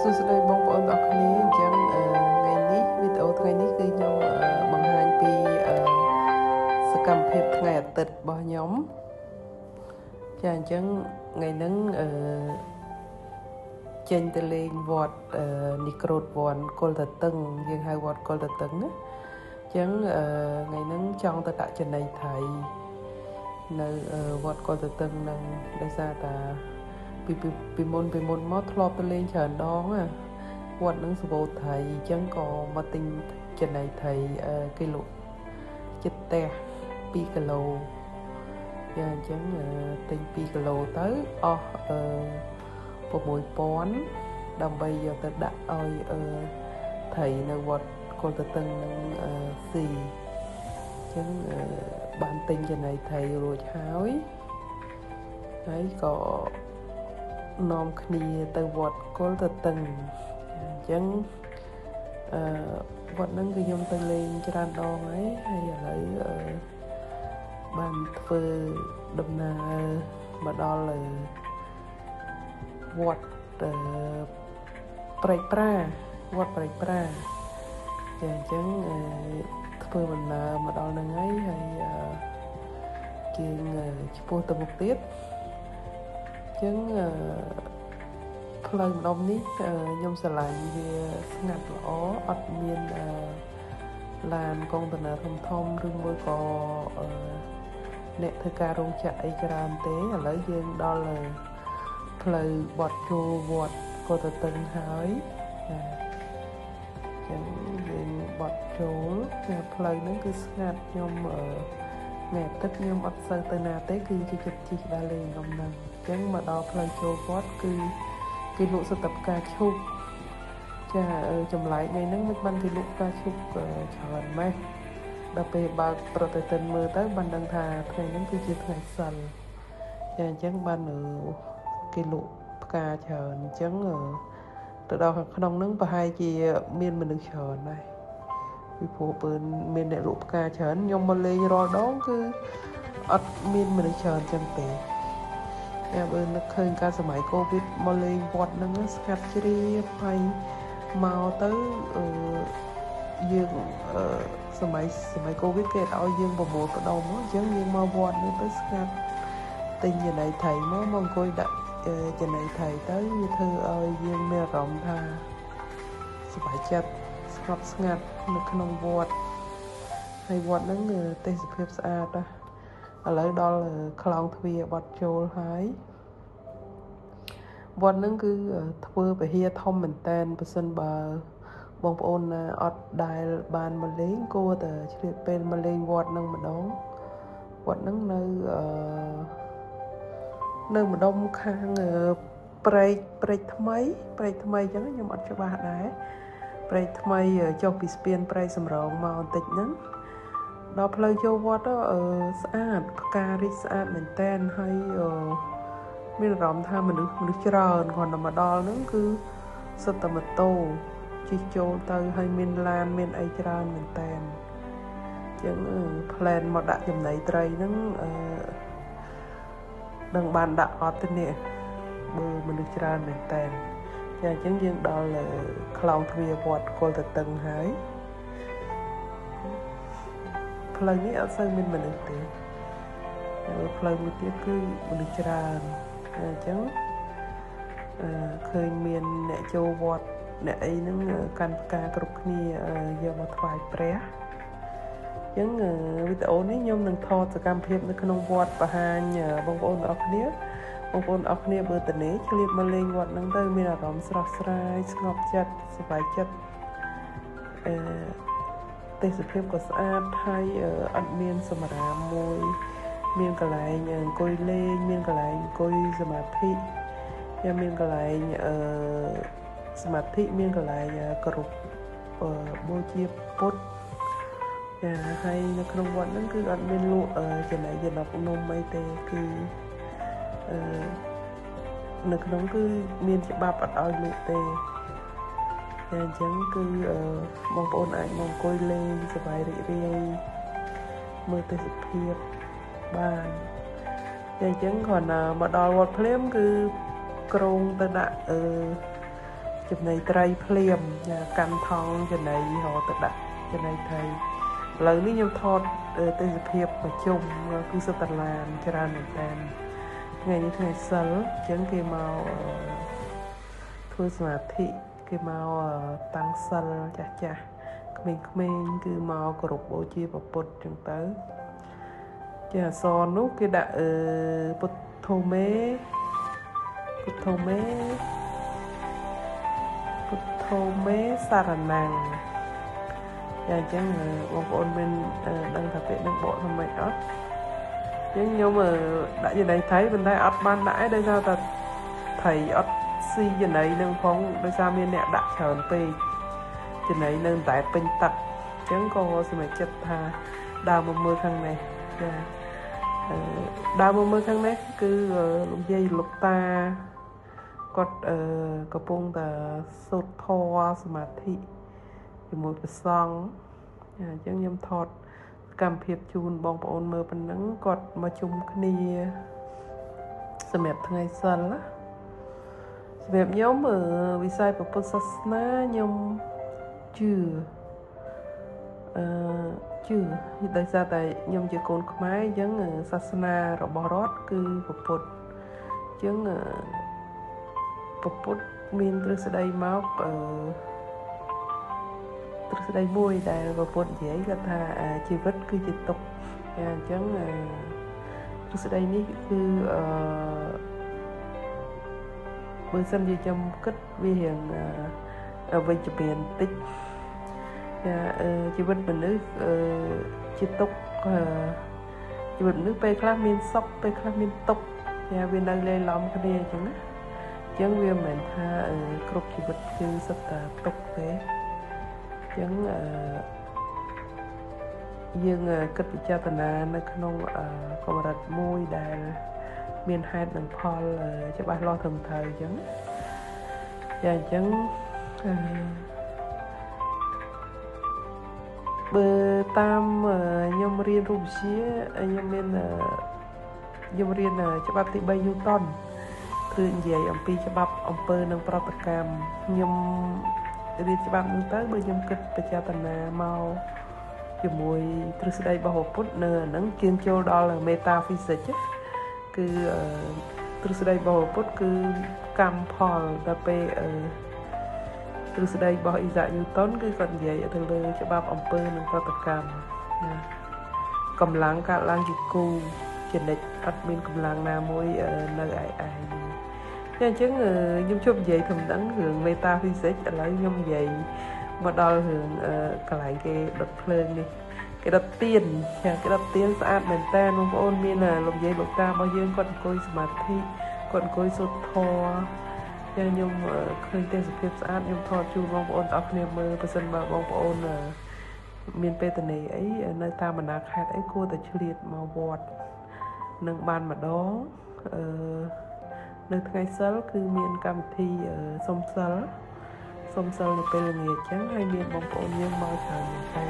សួស្តីបងប្អូនទាំងអស់គ្នាអញ្ចឹងថ្ងៃនេះវីដេអូថ្ងៃនេះគឺខ្ញុំបង្ហាញពីសកម្មភាពថ្ងៃអាទិត្យរបស់ខ្ញុំចាអញ្ចឹងថ្ងៃហ្នឹងចេញទៅលេងវត្តនីក្រូតវ័នគល់តតឹងយើងហៅវត្តគល់តតឹងណាអញ្ចឹងថ្ងៃហ្នឹងចង់ទៅដាក់ចំណីថៃនៅវត្តគល់តតឹងហ្នឹងដោយសារតាពីមុនមកធ្លាប់ទៅលេងច្រើនដងណាវត្តនឹងសបោថៃអញ្ចឹងក៏មកទិញចំណីថៃគីឡូចិត្តផ្ទះ2គីឡូចាអញ្ចឹងទិញ2គីឡូទៅអស់6000ដើម្បីយកទៅដាក់ឲ្យថៃនៅវត្តគល់តតឹងនឹងស៊ីអញ្ចឹងបានទិញចំណីថៃរួចហើយក៏នាំគ្នាទៅវត្តគល់តតឹងអញ្ចឹងវត្តហ្នឹងគឺខ្ញុំទៅលេងច្រើនដងហើយឥឡូវបានធ្វើដំណើរមកដល់វត្តព្រែកប្រាវត្តព្រែកប្រាចាអញ្ចឹងធ្វើដំណើរមកដល់ហ្នឹងហើយជាងឆ្ពោះទៅមុខទៀតអញ្ចឹងផ្លូវម្ដុំនេះខ្ញុំស្រឡាញ់វាស្ងាត់ល្អអត់មានឡានកុងតឺន័រធំឬមួយក៏អ្នកធ្វើការរោងចក្រអីច្រើនទេឥឡូវយើងដល់ផ្លូវបត់ចូលវត្តគល់តតឹងហើយអញ្ចឹងយើងបត់ចូលផ្លូវហ្នឹងគឺស្ងាត់ខ្ញុំថ្ងៃអាទិត្យខ្ញុំអត់សូវទៅណាទេគឺជាចិត្តជិះដើរលេងក្នុងហ្នឹងអញ្ចឹងមកដល់ផ្លូវចូលវត្តគឺគេលក់សត្វផ្កាឈូកចាចម្លែកថ្ងៃហ្នឹងមិនបានគេលក់ផ្កាឈូកច្រើនម៉េះដល់ពេលបើកប្រតិទិនមើលទៅបានដឹងថាថ្ងៃហ្នឹងគឺជាថ្ងៃសិលចាអញ្ចឹងបានគេលក់ផ្កាច្រើនអញ្ចឹងទៅដល់ខាងក្នុងហ្នឹងប្រហែលជាមានមនុស្សច្រើនដែរពីព្រោះពើមានអ្នកលក់ផ្កាច្រើនខ្ញុំមកលេងរាល់ដងគឺអត់មានមនុស្សច្រើនចឹងទេតែបើនឹកឃើញការសម័យកូវីដមកលេងវត្តហ្នឹងស្ងាត់ជ្រាបហើយមកទៅយើងសម័យកូវីដគេឲ្យយើងប្រមូលផ្ដុំអញ្ចឹងយើងមកវត្តនេះទៅស្ងាត់ទិញចំណីថៃមកអង្គុយដាក់ចំណីថៃទៅវាធ្វើឲ្យយើងមានអារម្មណ៍ថាសប្បាយចិត្តស្ងប់ស្ងាត់នៅក្នុងវត្តហើយវត្តហ្នឹងទេសភាពស្អាតណាឥឡូវដល់ខ្លោងទ្វារបត់ចូលហើយវត្តហ្នឹងគឺធ្វើពហិយធំមែនតែនបើសិនបើបងប្អូនណាអត់ដែលបានមកលេងគួរតែឆ្លៀតពេលមកលេងវត្តហ្នឹងម្ដងវត្តហ្នឹងនៅម្ដុំខាងព្រែកថ្មីអញ្ចឹងខ្ញុំអត់ច្បាស់ដែរព្រែកថ្មីចុះពីស្ពានព្រែកសំរងមកបន្តិចហ្នឹងដល់ផ្លូវចូលវត្តស្អាតផ្ការីកស្អាតមែនតែនហើយមានអារម្មណ៍ថាមនុស្សច្រើនគ្រាន់តែមកដល់ហ្នឹងគឺសុទ្ធតែម៉ូតូជិះចូលទៅហើយមានឡានមានអីច្រើនមែនតែនអញ្ចឹងផ្លែនមកដាក់ចំណីត្រីហ្នឹងនឹងបានដាក់អត់ទេនេះបើមនុស្សច្រើនមែនតែនចាអញ្ចឹងយើងដល់ខ្លោងទ្វារវត្តគល់តតឹងហើយផ្លូវនេះអត់សូវមានមនុស្សទេផ្លូវមួយទៀតគឺមនុស្សច្រើនអញ្ចឹងឃើញមានអ្នកចូលវត្តអ្នកអីហ្នឹងកាន់ផ្កាគ្រប់គ្នាយកមកថ្វាយព្រះអញ្ចឹងវីដេអូនេះខ្ញុំនឹងថតសកម្មភាពនៅក្នុងវត្តបង្ហាញបងប្អូនទាំងអស់គ្នាបើតនេឆ្លៀតមកលេងវត្តហ្នឹងទៅមានអារម្មណ៍ស្រស់ស្រាយស្ងប់ចិត្តសប្បាយចិត្តទេសភាពក៏ស្អាតហើយអត់មានសម្រាមមួយមានកន្លែងអង្គុយលេងមានកន្លែងអង្គុយសមាធិហើយមានកន្លែងសមាធិមានកន្លែងគោរពបូជាពុទ្ធចាហើយនៅក្នុងវត្តហ្នឹងគឺអត់មានលក់ចំណីចំណុកនំអីទេគឺនៅក្នុងគឺមានច្បាប់អត់ឲ្យលក់ទេតែអញ្ចឹងគឺបងប្អូនអាចមកអង្គុយលេងសប្បាយរីករាយមើលទេសភាពបានតែអញ្ចឹងគ្រាន់តែមកដល់វត្តភ្លាមគឺក្រុងទៅដាក់ ចំណីត្រីភ្លាមកាន់ថងចំណីរហទៅដាក់ចំណីត្រីឥឡូវនេះខ្ញុំថតទេសភាពប្រជុំគឺសិតតឡានច្រើនមែនតើថ្ងៃនេះថ្ងៃសិលអញ្ចឹងគេមកធ្វើសមាធិគេមកតាំងសិលចាស់ក្មេងៗគឺមកគោរពបូជាព្រះពុទ្ធអញ្ចឹងទៅជាអសរនោះគេដាក់ពុទ្ធោមេសារណាំងអញ្ចឹងបងប្អូនមានដឹងថាពាក្យនឹងបកថាម៉េចអត់អញ្ចឹងខ្ញុំដាក់ចំណីថៃប៉ុន្តែអត់បានដាក់ឯងដោយសារតែថៃអត់ស៊ីចំណីនឹងផងដោយសារមានអ្នកដាក់ច្រើនពេកចំណីនៅតែពេញទឹកអញ្ចឹងក៏សម្រេចចិត្តថាដើរមកមើលខាងនេះចាដើរមកមើលខាងនេះគឺលោកយាយលោកតាគាត់កំពុងតែសូត្រធម៌សមាធិជាមួយព្រះសង្ឃអញ្ចឹងខ្ញុំថតកម្មភាពជូនបងប្អូនមើលប៉ុណ្ណឹងគាត់មកជុំគ្នាសម្រាប់ថ្ងៃសិលណាសម្រាប់ខ្ញុំវិស័យពុទ្ធសាសនាខ្ញុំជឿដោយសារតែខ្ញុំជាកូនខ្មែរអញ្ចឹងសាសនារបស់រដ្ឋគឺពុទ្ធអញ្ចឹងពុទ្ធមានទ្រឹស្ដីមកទ្រឹស្ដីមួយដែលពុទ្ធនិយាយគាត់ថាជីវិតគឺជាទុក្ខអញ្ចឹងទ្រឹស្ដីនេះគឺបើសិនជាខ្ញុំគិតវារៀងវិជ្ជមានតិចជីវិតមនុស្សជាទុក្ខជីវិតមនុស្សពេលខ្លះមានសុខពេលខ្លះមានទុក្ខវានៅលេឡំគ្នាអញ្ចឹងណាអញ្ចឹងវាមិនមែនថាគ្រប់ជីវិតគឺសុទ្ធតែទុក្ខទេអញ្ចឹងយើងគិតពិចារណានៅក្នុងកម្រិតមួយដែលមានហេតុនិងផលច្បាស់លាស់ត្រឹមត្រូវអញ្ចឹងអញ្ចឹងបើតាមខ្ញុំរៀនរូបវិទ្យាខ្ញុំរៀនច្បាប់ទី3 ញូតនគឺនិយាយអំពីច្បាប់អំពើនិងប្រតិកម្មខ្ញុំរៀនច្បាប់នោះទៅបើខ្ញុំគិតពិចារណាមកជាមួយទ្រឹស្ដីរបស់ពុទ្ធនៅហ្នឹងគៀងចូលដល់មេតាហ្វីសិកគឺទ្រឹស្ដីរបស់ពុទ្ធគឺកម្មផលដល់ពេលទ្រឹស្ដីរបស់អ៊ីសាក់ ញូតនគឺគាត់និយាយទៅលើច្បាប់អំពើនិងប្រតិកម្មកម្លាំងកើតឡើងជាគូចនិចអត់មានកម្លាំងណាមួយនៅឯអញ្ចឹងខ្ញុំជប់និយាយធំដឹងរឿងមេតាហ្វីសិកឥឡូវខ្ញុំនិយាយមកដល់រឿងកន្លែងគេដុតភ្លើងនេះគេដុតទៀនគេដុតទៀនស្អាតមែនតើបងប្អូនមានលោកយាយលោកតារបស់យើងគាត់អង្គុយសមាធិគាត់អង្គុយសូត្រធម៌ខ្ញុំឃើញទេសភាពស្អាតខ្ញុំថតជូនបងប្អូនទាំងអស់គ្នាមើលបើសិនបើបងប្អូនមានបេតនីអីនៅតាមបណ្ដាខេត្តអីគួរតែឆ្លៀតមកវត្តនឹងបានម្ដងនៅថ្ងៃសិលគឺមានកម្មវិធីសុំសិលនៅពេលល្ងាចអញ្ចឹងហើយមានបងប្អូនយើងមកច្រើនមែនតើ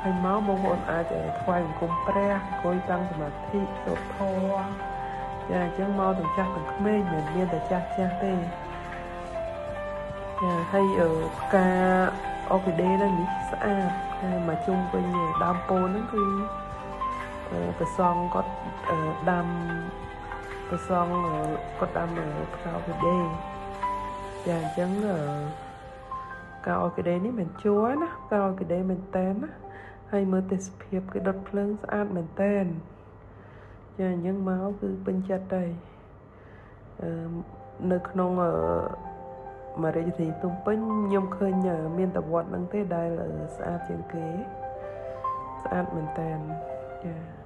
ហើយមកបងប្អូនអាចថ្វាយបង្គំព្រះអង្គុយតាំងសមាធិសូត្រធម៌អញ្ចឹងមកទាំងចាស់ទាំងក្មេងមិនមានតែចាស់ទេហើយផ្កាអូគីដេហ្នឹងនេះស្អាតហើយមកជុំវិញដើមពោធិ៍ហ្នឹងគឺព្រះសង្ឃគាត់ដាំផ្កាអូគីដេអញ្ចឹងផ្កាអូគីដេនេះមិនជួណាផ្កាអូគីដេមែនតើណាហើយមើលទេសភាពគេដុតភ្លើងស្អាតមែនតើអញ្ចឹងមកគឺពេញចិត្តដែរនៅក្នុងមហារាជធានីភ្នំពេញខ្ញុំឃើញមានតែវត្តហ្នឹងទេដែលស្អាតជាងគេស្អាតមែនតើចា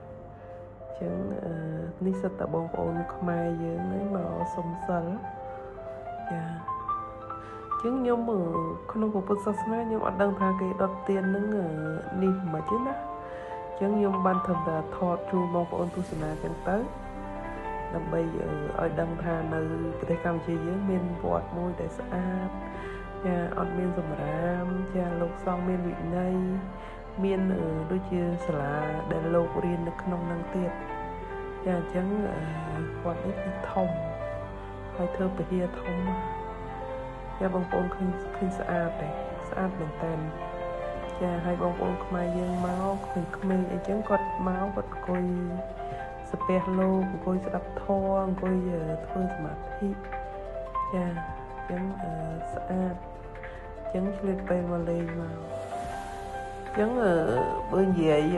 ចឹងនេះសិតតែបងប្អូនខ្មែរយើងហ្នឹងមកសុំសិលចាចឹងខ្ញុំក្នុងពុទ្ធសាសនាខ្ញុំអត់ដឹងថាគេដុតទៀនហ្នឹងនេះមិនទេណាចឹងខ្ញុំបានធ្វើតែថតជូនបងប្អូនទស្សនាចឹងទៅដើម្បីឲ្យដឹងថានៅប្រទេសកម្ពុជាយើងមានវត្តមួយដែលស្អាតចាអត់មានសម្រាមចាលោកសង្ឃមានវិន័យមានដូចជាសាលាដែលលោករៀននៅក្នុងនឹងទៀតចាអញ្ចឹងវត្តនេះគឺធំហើយធ្វើពហិធំ ចាបងប្អូនឃើញស្អាតទេស្អាតមែនតើចាហើយបងប្អូនខ្មែរយើងមកក្មេងៗអីចឹងគាត់មកគាត់អង្គុយសាពះលោកអង្គុយស្ដាប់ធម៌អង្គុយធ្វើសមាធិចាចឹងស្អាតចឹងឆ្លៀតពេលមកលេងមកចឹងបើនិយាយ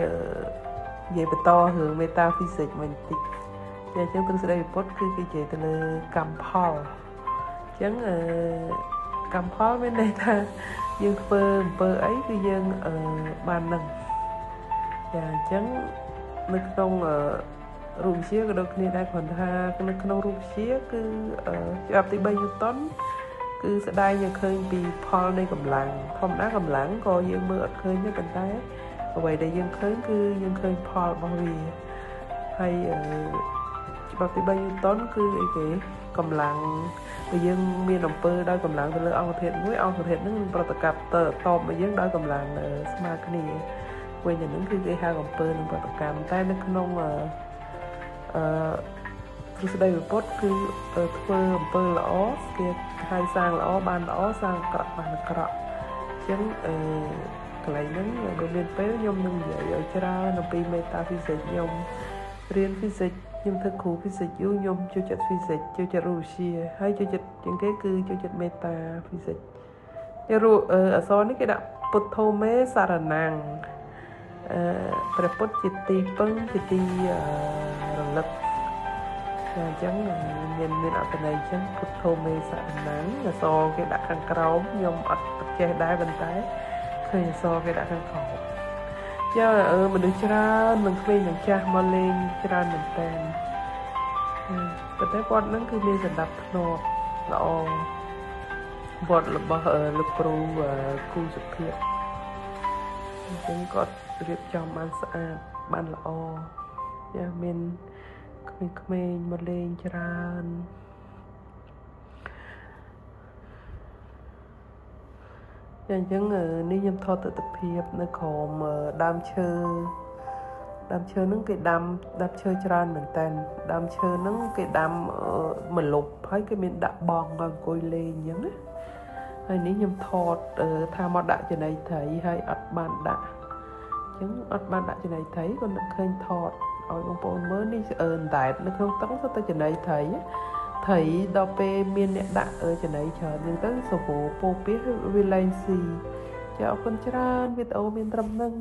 បន្តរឿងមេតាហ្វីសិកវិញបន្តិចចាចឹងទ្រឹស្ដីពុទ្ធគឺគេនិយាយទៅលើកម្មផលចឹងកម្មផលមានន័យថាយើងធ្វើអំពើអីគឺយើងបាននឹងចាអញ្ចឹងនៅក្នុងរូបវិទ្យាក៏ដូចគ្នាដែរគ្រាន់ថានៅក្នុងរូបវិទ្យាគឺច្បាប់ទី3 Newton គឺស្ដែងយើងឃើញពីផលនៃកម្លាំងធម្មតាកម្លាំងក៏យើងមើលអត់ឃើញទេប៉ុន្តែអ្វីដែលយើងឃើញគឺយើងឃើញផលរបស់វាហើយច្បាប់ទី3 Newton គឺអីគេកម្លាំងបើយើងមានអំពើដោយកម្លាំងទៅលើអង្គធាតុមួយអង្គធាតុហ្នឹងនឹងប្រតិកម្មទៅតបមកយើងដោយកម្លាំងស្មើគ្នាវិញអាហ្នឹងគឺគេហៅអំពើនឹងប្រតិកម្មតែនៅក្នុងទ្រឹស្ដីពុទ្ធគឺធ្វើអំពើល្អគេហៅសាងល្អបានល្អសាងអាក្រក់បានអាក្រក់អញ្ចឹងកន្លែងហ្នឹងបើមានពេលខ្ញុំនឹងនិយាយឲ្យច្រើនអំពីមេតាហ្វីសិកខ្ញុំរៀនហ្វីសិកខ្ញុំធ្វើគ្រូហ្វីសិកយូរខ្ញុំចូលចិត្តហ្វីសិកចូលចិត្តរូបវិទ្យាហើយចូលចិត្តជាងគេគឺចូលចិត្តមេតាហ្វីសិកអក្សរនេះគេដាក់ពុទ្ធោមេសារណាំងព្រះពុទ្ធជាទីពឹងជាទីរលឹកអញ្ចឹងមានអត្ថន័យអញ្ចឹងពុទ្ធោមេសារណាំងអក្សរគេដាក់ខាងក្រោមខ្ញុំអត់ចេះដែរប៉ុន្តែឃើញអក្សរគេដាក់ខាងក្រោមចាមនុស្សច្រើននឹងក្មេងនឹងចាស់មកលេងច្រើនមែនតើប៉ុន្តែគាត់ហ្នឹងគឺមានសណ្ដាប់ធ្នាប់ល្អវត្តរបស់លោកគ្រូសុភាពអញ្ចឹងគាត់រៀបចំបានស្អាតបានល្អចាមានក្មេងៗមកលេងច្រើនអញ្ចឹងនេះខ្ញុំថតទស្សនភាពនៅក្រោមដើមឈើហ្នឹងគេដាំឈើច្រើនមែនតើដើមឈើហ្នឹងគេដាំម្លប់ហើយគេមានដាក់បងមកអង្គុយលេងអញ្ចឹងណាហើយនេះខ្ញុំថតថាមកដាក់ចំណីត្រីហើយអត់បានដាក់អញ្ចឹងអត់បានដាក់ចំណីត្រីក៏នឹកឃើញថតឲ្យបងប្អូនមើលនេះតែនៅក្នុងទឹកទៅតែចំណីត្រីដល់ពេលមានអ្នកដាក់ចំណីច្រើនអញ្ចឹងទៅសវោពោពាសវាលែងស៊ីចាអរគុណច្រើនវីដេអូមានត្រឹមហ្នឹង